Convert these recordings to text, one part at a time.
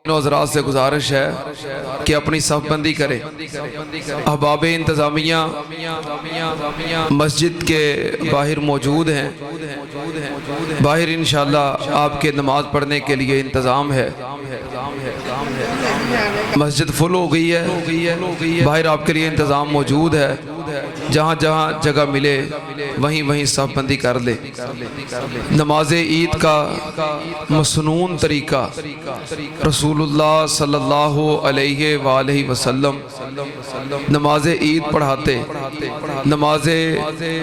हज़रात से गुजारिश है कि अपनी सफ़बंदी करें। अहबाब इंतज़ामिया मस्जिद के बाहर मौजूद हैं। बाहर इंशाअल्लाह आपके नमाज़ पढ़ने के लिए इंतज़ाम है। मस्जिद फुल हो गई है, बाहर आपके लिए इंतज़ाम मौजूद है। जहाँ जहाँ जगह मिले वहीं वहीं सफ़बंदी कर ले। नमाज ईद का मसनून तरीक़ा रसूलुल्लाह सल्लल्लाहु अलैहि वसल्लम नमाज ईद पढ़ाते। नमाज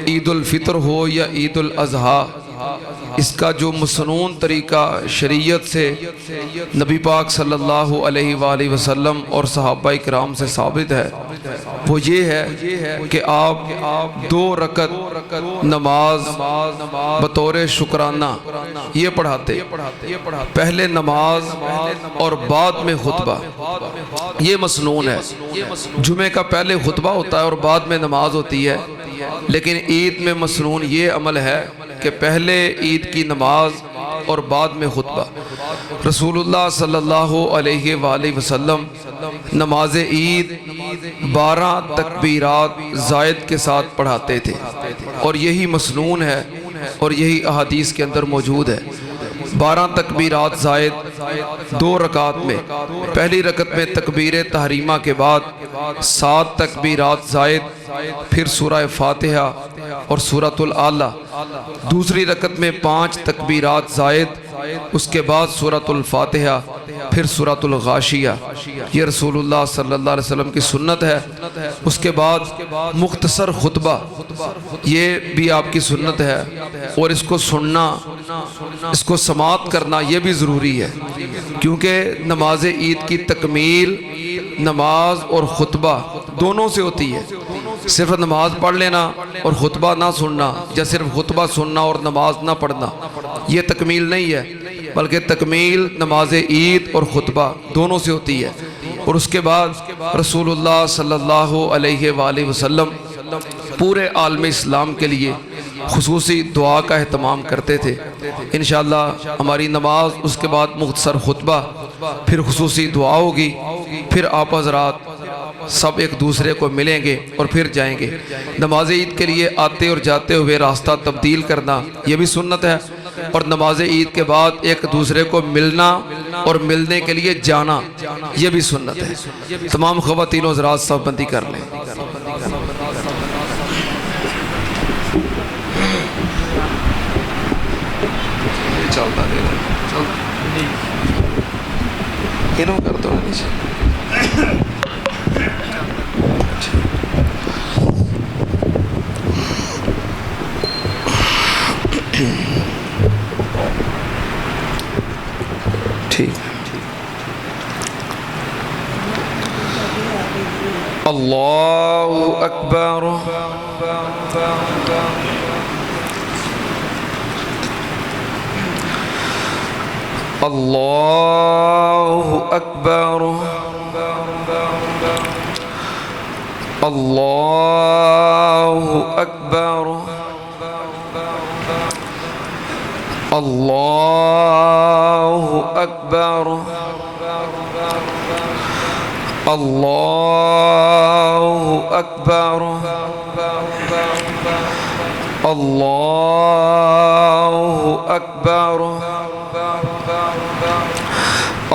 ईद उल फितर हो या ईद उल अज़हा, इसका जो मसनून तरीक़ा शरीयत से नबी पाक सल्लल्लाहु अलैहि वसल्लम और सहाबा इकराम से साबित है, वो ये है कि आप 2 रकत नमाज बतौर शुक्राना ये पढ़ाते। पहले नमाज और बाद में खुतबा, ये मसनून है। जुमे का पहले खुतबा होता है और बाद में नमाज होती है, लेकिन ईद में मसनून ये अमल है कि पहले ईद की नमाज और बाद में खुतबा। रसूलुल्लाह सल्लल्लाहु अलैहि वसल्लम नमाज ईद 12 तकबीरात ज़ायद के साथ पढ़ाते थे और यही मसनून है और यही अहादीस के अंदर मौजूद है। 12 तकबीरात ज़ायद 2 रकात में। पहली रकत में तकबीर तहरीमा के बाद 7 तकबीरात ज़ायद, फिर सूरह फातिहा और सूरतुल आला। दूसरी रकत में 5 तकबीरात ज़ायद, उसके बाद सूरतुल फातिहा, फिर सूरतुल गाशिया। ये रसूलुल्लाह सल्लल्लाहु अलैहि वसल्लम की सुन्नत है। उसके बाद मुख्तसर खुतबा, ये भी आपकी सुन्नत है और इसको सुनना, इसको समात करना ये भी ज़रूरी है, क्योंकि नमाज ईद की तकमील नमाज और खुतबा दोनों से होती है। सिर्फ नमाज पढ़ लेना और खुतबा ना सुनना, या सिर्फ खुतबा सुनना और नमाज ना पढ़ना, ये तकमील नहीं है, बल्कि तकमील नमाज ईद और खुतबा दोनों से होती है। और उसके बाद रसूलुल्लाह सल्लल्लाहु अलैहि वसल्लम पूरे आलम इस्लाम के लिए खुसूसी दुआ का एहतमाम करते थे। इंशाअल्लाह हमारी नमाज, उसके बाद मुख्तसर खुतबा, फिर खुसूसी दुआ होगी, फिर आप हज़रात सब एक दूसरे को मिलेंगे और फिर जाएंगे। नमाज ईद के लिए आते और जाते हुए रास्ता तब्दील करना ये भी सुन्नत है, और नमाज ईद के बाद एक दूसरे को मिलना और मिलने के लिए जाना ये भी सुन्नत है। तमाम ख़वातीन हज़रात सफ़बंदी कर लें। चलता कर दो नीचे। ठीक। अल्लाहु अकबर। अल्लाहु अकबर। अल्लाहु अकबर। अल्लाहु अकबर। अल्लाहु अकबर। अल्लाहु अकबर।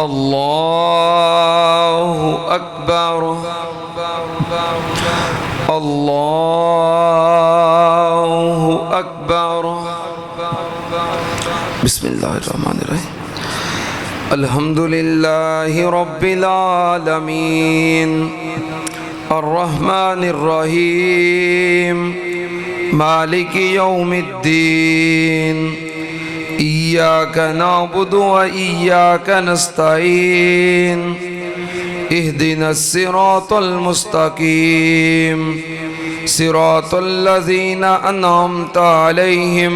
अल्लाहु अकबर। अल्लाहु अकबर। बिस्मिल्लाहिर्रहमानिर्रहीम। अल्हम्दुलिल्लाहि रब्बिल आलमीन अर्रहमानिर्रहीम मालिकि यौमिद्दीन इय्याका नअबुदु व इय्याका नस्तईन इहदिनस सिरातल मुस्तकीम सिरातल लज़ीना अनअमता अलैहिम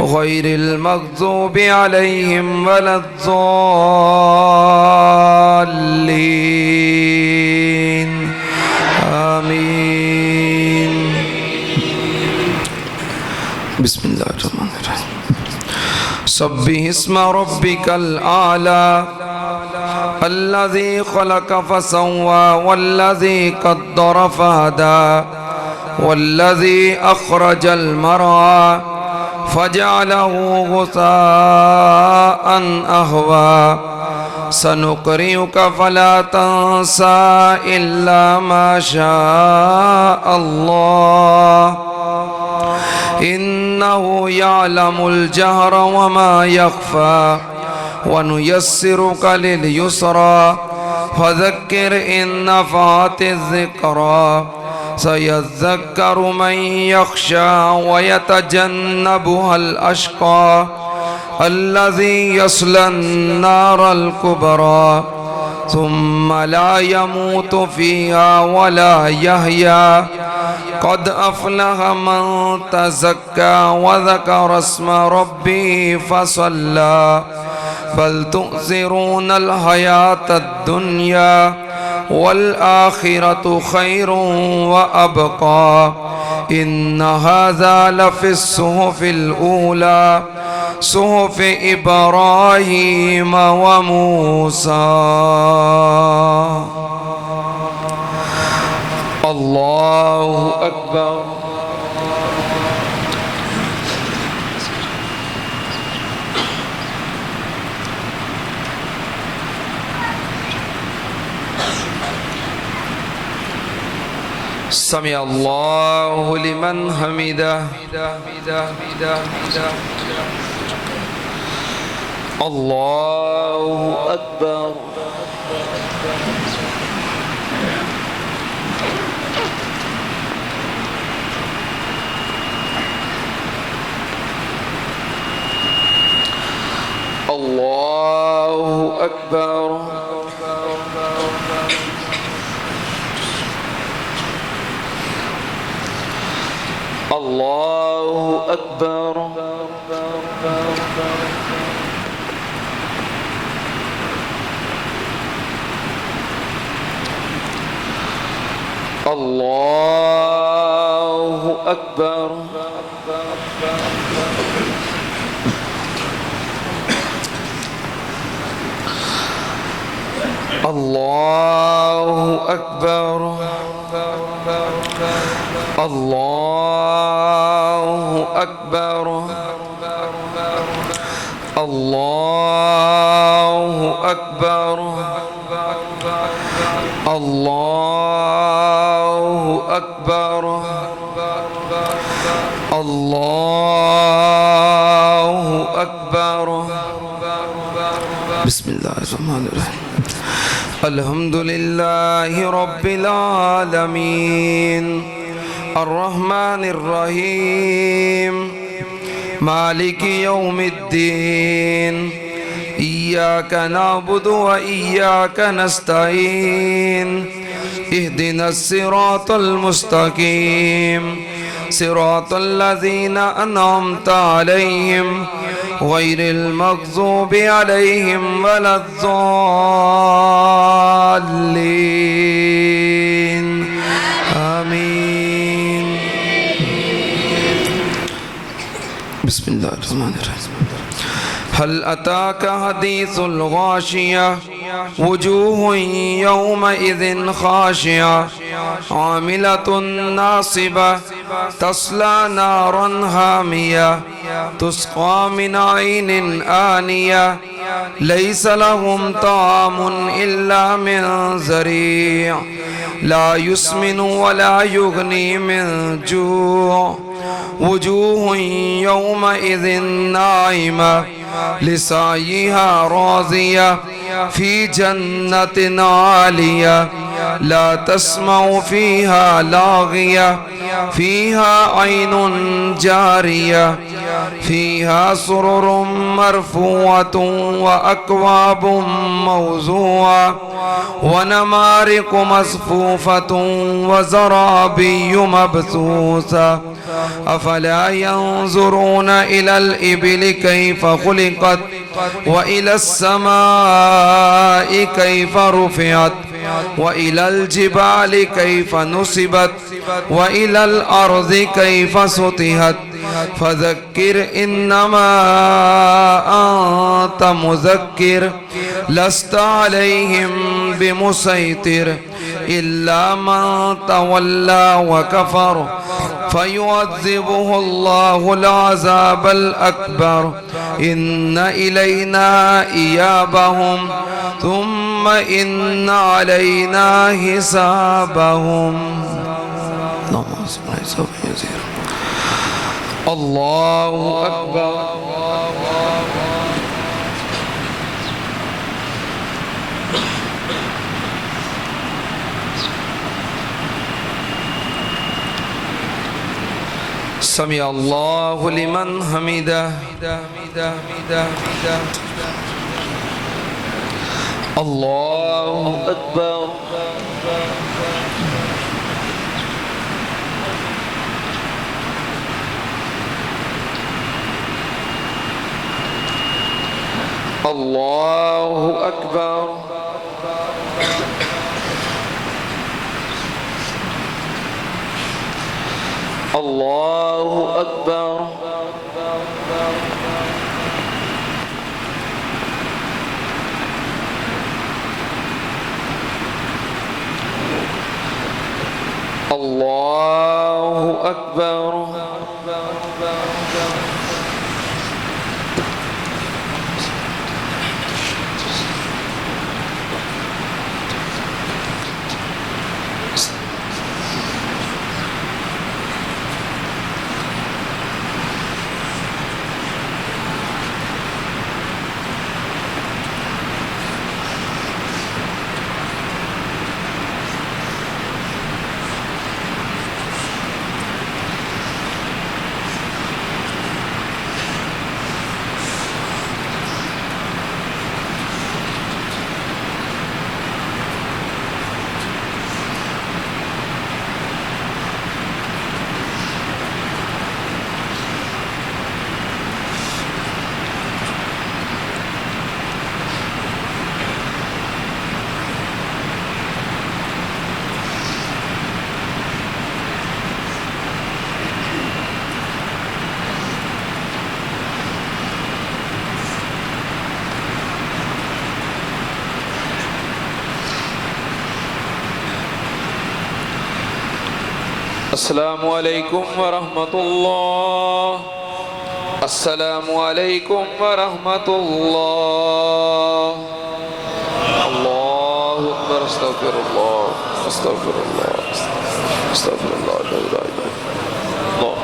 गैरिल मग़ज़ूबि अलैहिम वलद्दाल्लीन आमीन। बिस्मिल्लाहिर्रहमानिर्रहीम। सब्बिहिस्म रब्बिकल आला الذي خلق فسوى والذي قدر فهدى والذي أخرج المرعى فجعله غثاء أهوى سنقرئك فلا تنسى إلا ما شاء الله إنه يعلم الجهر وما يخفى ونيسرك لليسرى فذكر إن نفعت الذكرى سيذكر من يخشى ويتجنبها الأشقى الذي يصلى النار الكبرى ثم لا يموت فيها ولا يحيا قد أفلح من تزكى وذكر اسم ربه فصلى بل تؤثرون الحياة الدنيا والآخرة خير وأبقى إن هذا لفي الصحف الأولى صحف إبراهيم وموسى. الله أكبر. سمع الله لمن حمده. الله أكبر. الله أكبر. الله أكبر. الله أكبر. الله أكبر. الله أكبر. الله أكبر. الله أكبر. الله أكبر. بسم الله الرحمن الرحيم. الحمد لله رب العالمين الرحمن الرحيم مالك يوم الدين إياك نعبد وإياك نستعين اهدنا الصراط المستقيم صراط الذين أنعمت عليهم غير المغضوب عليهم ولا الضالين آمين. بسم الله الرحمن الرحيم. هل أتاك حديث الغاشية وجوه يومئذ خاشعة عاملة ناصبة تصلى نارا حامية تسقى من عين آنية ليس لهم طعام إلا من ذريع لا يسمن ولا يغني من جوع وجوه يومئذ ناعمة لسعيها راضية في جنة عالية لا تسمع فيها لاغية فيها عين جارية فيها سرر مرفوعة وأكواب موضوعة ونمارق مصفوفة وزرابي مبثوثة أفلا ينظرون إلى الإبل كيف خلقت وإلى السماء كيف رفعت وإلى الجبال كيف نصبت وإلى الأرض كيف سطحت فذكر إنما أنت مذكر لست عليهم بمسيطر إلا من تولى وكفر فيعذبه الله العذاب الأكبر إن إلينا إيابهم ثم إن علينا حسابهم. الله أكبر. سمع الله لمن حمده. الله أكبر. الله أكبر. الله أكبر. الله أكبر. السلام عليكم ورحمة الله. السلام عليكم ورحمة الله. الله أكبر. استغفر الله استغفر الله استغفر الله لا إله إلا الله.